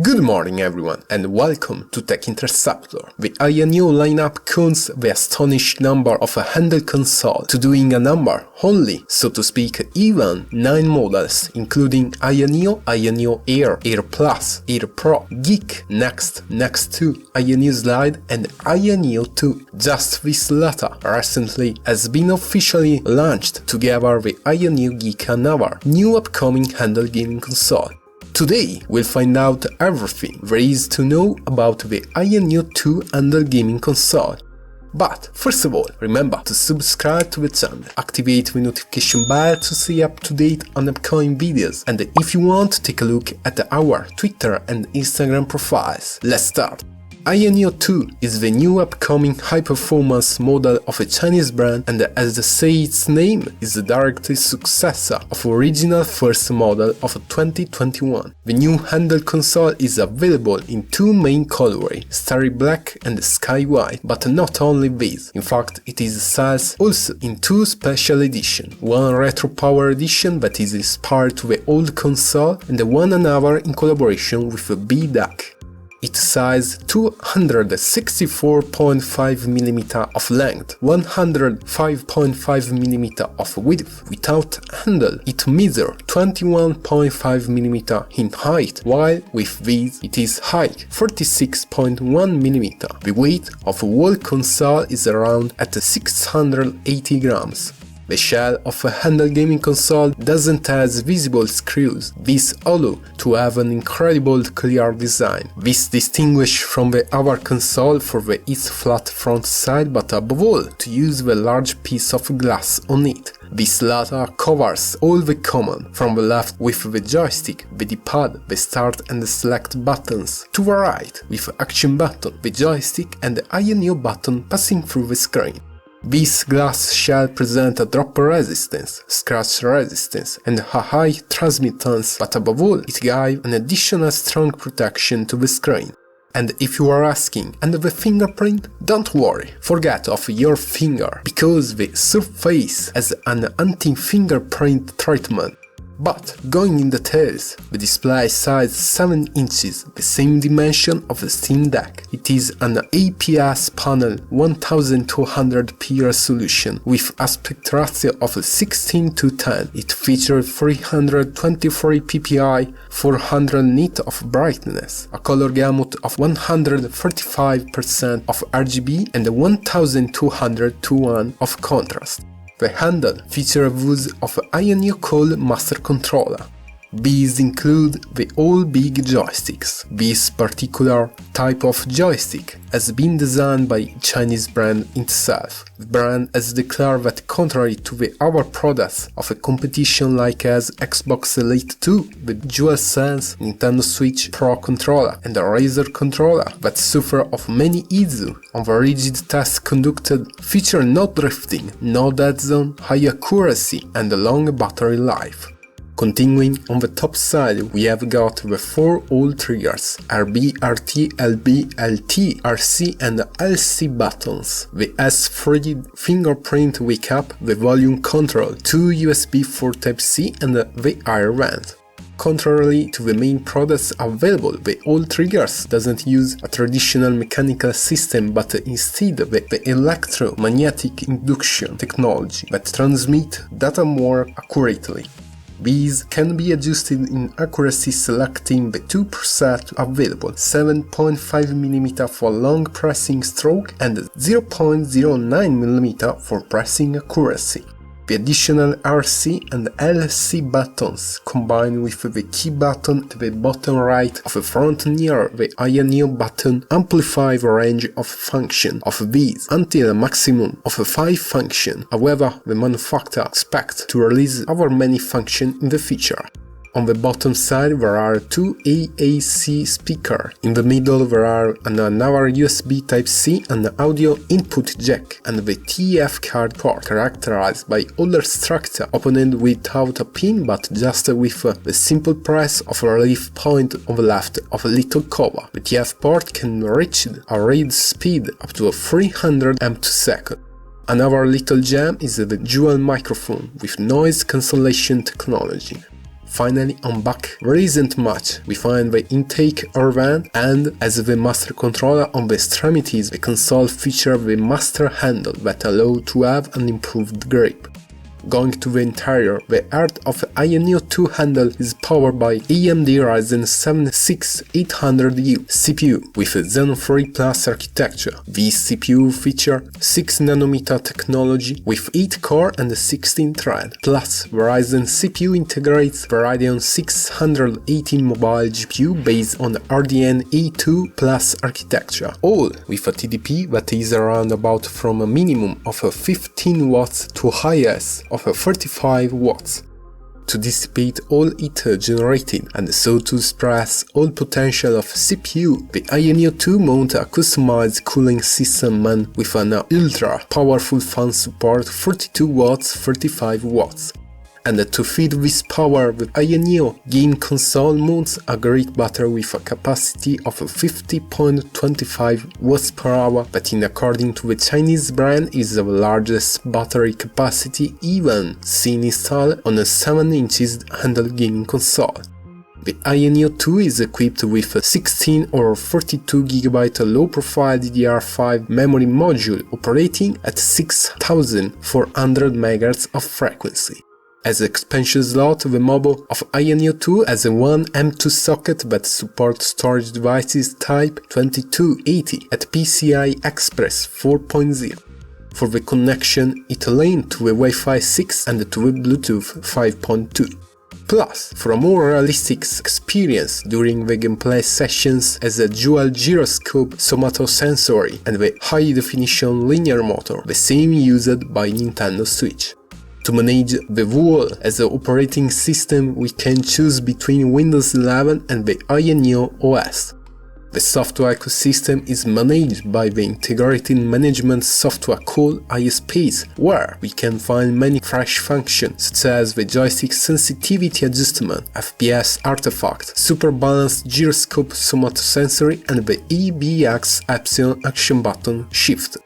Good morning everyone and welcome to Tech Interceptor. The Ayaneo lineup counts the astonished number of a handheld console to doing a number only, so to speak, even 9 models including Ayaneo, Ayaneo Air, Air Plus, Air Pro, Geek, Next, Next 2, Ayaneo Slide and Ayaneo 2. Just this latter recently has been officially launched together with Ayaneo Geek, another new upcoming handheld gaming console. Today we'll find out everything there is to know about the Ayaneo 2 handheld gaming console. But first of all, remember to subscribe to the channel, activate the notification bell to stay up to date on upcoming videos, and if you want, take a look at our Twitter and Instagram profiles. Let's start! Ayaneo 2 is the new upcoming high-performance model of a Chinese brand and, as they say its name, is the direct successor of the original first model of 2021. The new handheld console is available in 2 main colorways, Starry Black and Sky White, but not only these. In fact, it is sells also in 2 special editions, one retro power edition that is inspired to the old console and one another in collaboration with the B-Duck. Its size 264.5mm of length, 105.5mm of width. Without handle, it measures 21.5mm in height, while with these it is high 46.1mm. The weight of a whole console is around at 680 grams. The shell of a handheld gaming console doesn't have visible screws. This allows to have an incredible clear design. This distinguishes from the other console for its flat front side, but above all to use the large piece of glass on it. This latter covers all the command, from the left with the joystick, the D-pad, the start and the select buttons, to the right with the action button, the joystick and the Ayaneo button passing through the screen. This glass shell presents a drop resistance, scratch resistance and a high transmittance, but above all it gives an additional strong protection to the screen. And if you are asking, and the fingerprint? Don't worry, forget of your finger, because the surface has an anti-fingerprint treatment. But going in details, the display size 7 inches, the same dimension of the Steam Deck. It is an IPS panel 1200p resolution with aspect ratio of 16:10. It features 323 ppi, 400 nit of brightness, a color gamut of 135% of RGB and 1200:1 of contrast. The handle features a use of Ayaneo Call Master Controller. These include the all-big joysticks. This particular type of joystick has been designed by Chinese brand itself. The brand has declared that contrary to the other products of a competition like as Xbox Elite 2, the DualSense, Nintendo Switch Pro controller and the Razer controller that suffer of many issues on the rigid tests conducted, feature no drifting, no dead zone, high accuracy and a long battery life. Continuing on the top side, we have got the 4 old triggers, RB, RT, LB, LT, RC and LC buttons, the S3 fingerprint wake up, the volume control, 2 USB 4 Type-C and the air vent. Contrary to the main products available, the old triggers doesn't use a traditional mechanical system but instead the electromagnetic induction technology that transmits data more accurately. These can be adjusted in accuracy selecting the 2 presets available, 7.5mm for long pressing stroke and 0.09mm for pressing accuracy. The additional RC and LC buttons, combined with the key button at the bottom right of the front near the Ayaneo button, amplify the range of function of these until a maximum of 5 functions. However, the manufacturer expects to release other many functions in the future. On the bottom side there are 2 AAC speakers, in the middle there are another USB Type-C and audio input jack, and the TF card port, characterized by Alder structure opened without a pin but just with the simple press of a relief point on the left of a little cover. The TF port can reach a read speed up to 300 ms/s. Another little gem is the dual microphone with noise cancellation technology. Finally, on back recent match, we find the intake vent, and as the master controller on the extremities, the console features the master handle that allows to have an improved grip. Going to the interior, the heart of the Ayaneo 2 handle is powered by AMD Ryzen 7 6800U CPU with a Zen 3 Plus architecture. This CPU features 6nm technology with 8 core and 16 thread. Plus, the Ryzen CPU integrates the Radeon 680 mobile GPU based on the RDNA2 Plus architecture, all with a TDP that is around about from a minimum of 15 watts to highest of 35 watts to dissipate all heat generated and so to express all potential of CPU. The Ayaneo 2 mounts a customized cooling system and with an ultra powerful fan support 42 watts 35 watts. And to feed this power, the Ayaneo game console mounts a great battery with a capacity of 50.25 watts per hour, that in according to the Chinese brand is the largest battery capacity even seen installed on a 7-inch handheld gaming console. The Ayaneo 2 is equipped with a 16 or 42GB low-profile DDR5 memory module operating at 6400 MHz of frequency. As expansion slot, the model of Ayaneo 2 has a 1 M.2 socket that supports storage devices type 2280 at PCI Express 4.0. For the connection, it links to the Wi-Fi 6 and to the Bluetooth 5.2. Plus, for a more realistic experience during the gameplay sessions, as a dual gyroscope somatosensory and the high-definition linear motor, the same used by Nintendo Switch. To manage the whole as an operating system, we can choose between Windows 11 and the Ayaneo OS. The software ecosystem is managed by the integrated management software called iSpace, where we can find many fresh functions such as the joystick sensitivity adjustment, FPS artifact, super balanced gyroscope somatosensory and the EBX Epsilon action button shift.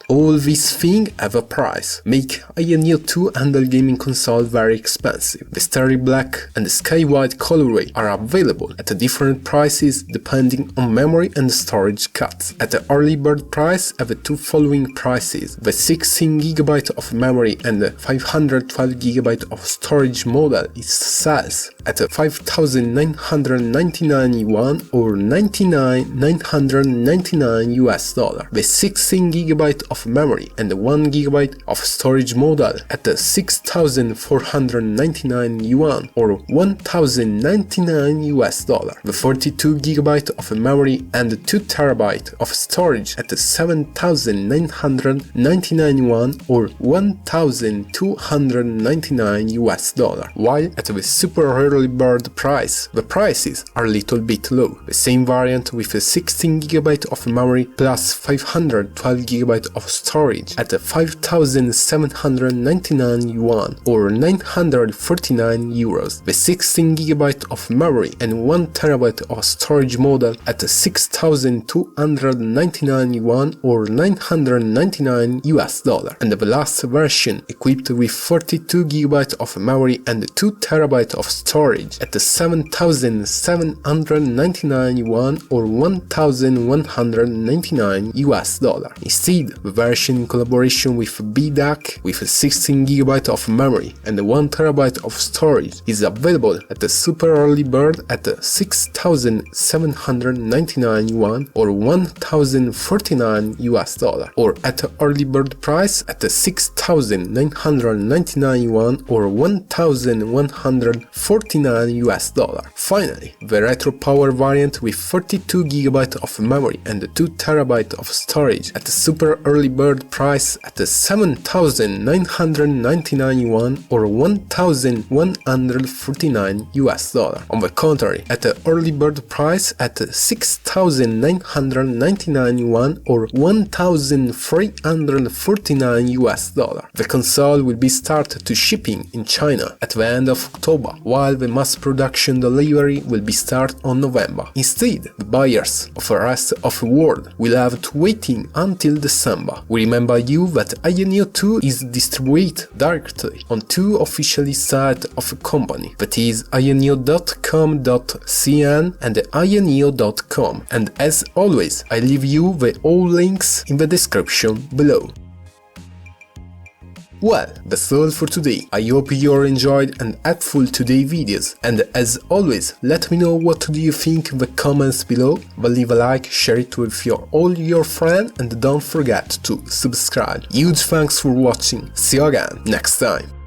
All these things have a price, make Ayaneo 2 handheld gaming console very expensive. The Starry Black and the Sky White colorway are available at different prices depending on memory and storage cuts. At the early bird price have the two following prices: the 16GB of memory and the 512GB of storage model is sells at 5,999 yuan or $99,999. The 16GB of memory and the 1GB of storage model at the 6,499 yuan or $1,099. The 42GB of memory and the 2TB of storage at the 7,999 yuan or $1,299. While at the super early bird price, the prices are a little bit low. The same variant with a 16GB of memory plus 512GB of storage at 5,799 yuan or 949 euros. The 16GB of memory and 1TB of storage model at 6,299 yuan or $999 US. And the last version equipped with 42GB of memory and 2TB of storage at 7,799 yuan or $1,199 US. Instead, the version in collaboration with BDAC with 16GB of memory and 1TB of storage is available at the super early bird at 6,799 yuan or $1,049 US, or at the early bird price at 6,999 yuan or $1,149 US. Finally, the retro power variant with 42GB of memory and 2TB of storage at the super early bird price at 7,999 yuan or $1,149 US. On the contrary, at the early bird price at 6,999 yuan or $1,349 US. The console will be started to shipping in China at the end of October, while the mass production delivery will be started on November. Instead, the buyers of the rest of the world will have to waiting until December. Voila! We remember you that Ayaneo 2 is distributed directly on two official sites of a company, that is ayaneo.com.cn and ayaneo.com, and as always I leave you the all links in the description below. Well, that's all for today. I hope you enjoyed and helpful today's videos, and as always, let me know what do you think in the comments below. But leave a like, share it with all your friends, and don't forget to subscribe. Huge thanks for watching. See you again next time.